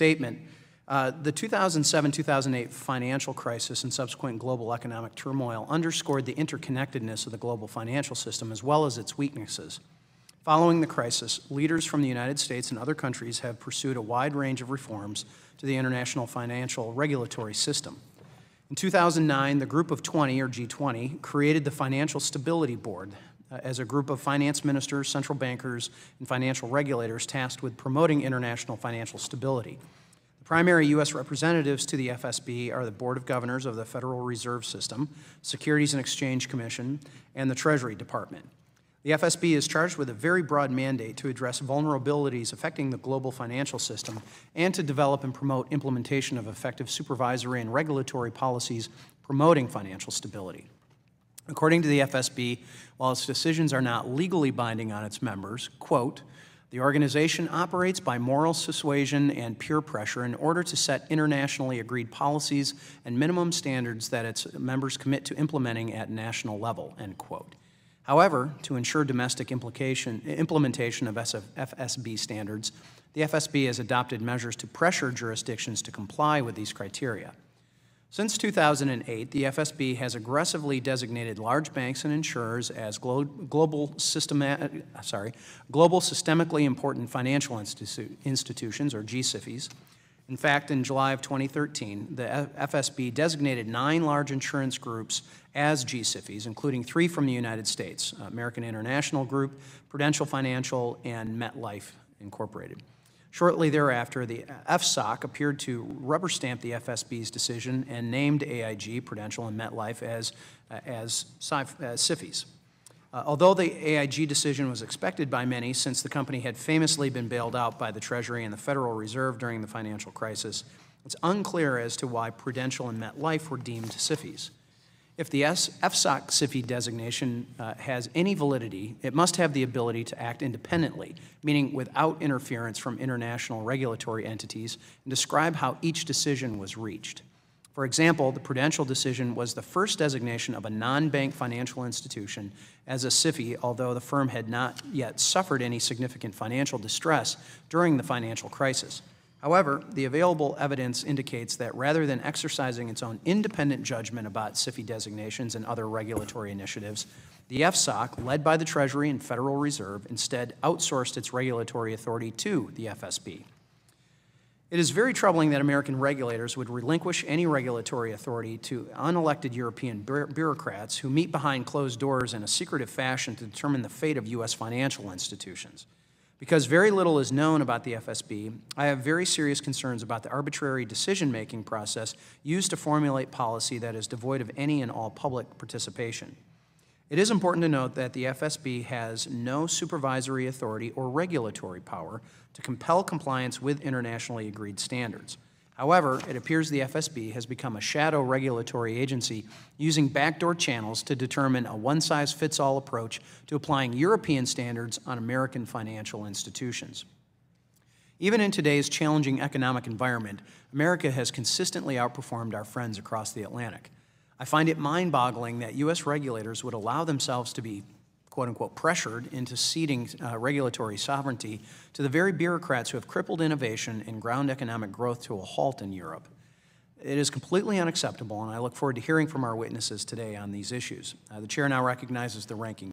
statement. The 2007-2008 financial crisis and subsequent global economic turmoil underscored the interconnectedness of the global financial system as well as its weaknesses. Following the crisis, leaders from the United States and other countries have pursued a wide range of reforms to the international financial regulatory system. In 2009, the Group of 20, or G20, created the Financial Stability Board as a group of finance ministers, central bankers, and financial regulators tasked with promoting international financial stability. The primary U.S. representatives to the FSB are the Board of Governors of the Federal Reserve System, Securities and Exchange Commission, and the Treasury Department. The FSB is charged with a very broad mandate to address vulnerabilities affecting the global financial system and to develop and promote implementation of effective supervisory and regulatory policies promoting financial stability. According to the FSB, while its decisions are not legally binding on its members, quote, the organization operates by moral suasion and peer pressure in order to set internationally agreed policies and minimum standards that its members commit to implementing at national level, end quote. However, to ensure domestic implementation of FSB standards, the FSB has adopted measures to pressure jurisdictions to comply with these criteria. Since 2008, the FSB has aggressively designated large banks and insurers as global systemically important financial institutions, or GSIFIs. In fact, in July of 2013, the FSB designated 9 large insurance groups as GSIFIs, including 3 from the United States, American International Group, Prudential Financial, and MetLife Incorporated. Shortly thereafter, the FSOC appeared to rubber stamp the FSB's decision and named AIG, Prudential, and MetLife as SIFIs. Although the AIG decision was expected by many since the company had famously been bailed out by the Treasury and the Federal Reserve during the financial crisis, it's unclear as to why Prudential and MetLife were deemed SIFIs. If the FSOC SIFI designation has any validity, it must have the ability to act independently, meaning without interference from international regulatory entities, and describe how each decision was reached. For example, the Prudential decision was the first designation of a non-bank financial institution as a SIFI, although the firm had not yet suffered any significant financial distress during the financial crisis. However, the available evidence indicates that rather than exercising its own independent judgment about SIFI designations and other regulatory initiatives, the FSOC, led by the Treasury and Federal Reserve, instead outsourced its regulatory authority to the FSB. It is very troubling that American regulators would relinquish any regulatory authority to unelected European bureaucrats who meet behind closed doors in a secretive fashion to determine the fate of U.S. financial institutions. Because very little is known about the FSB, I have very serious concerns about the arbitrary decision-making process used to formulate policy that is devoid of any and all public participation. It is important to note that the FSB has no supervisory authority or regulatory power to compel compliance with internationally agreed standards. However, it appears the FSB has become a shadow regulatory agency using backdoor channels to determine a one-size-fits-all approach to applying European standards on American financial institutions. Even in today's challenging economic environment, America has consistently outperformed our friends across the Atlantic. I find it mind-boggling that U.S. regulators would allow themselves to be, quote-unquote, pressured into ceding regulatory sovereignty to the very bureaucrats who have crippled innovation and ground economic growth to a halt in Europe. It is completely unacceptable, and I look forward to hearing from our witnesses today on these issues. The Chair now recognizes the ranking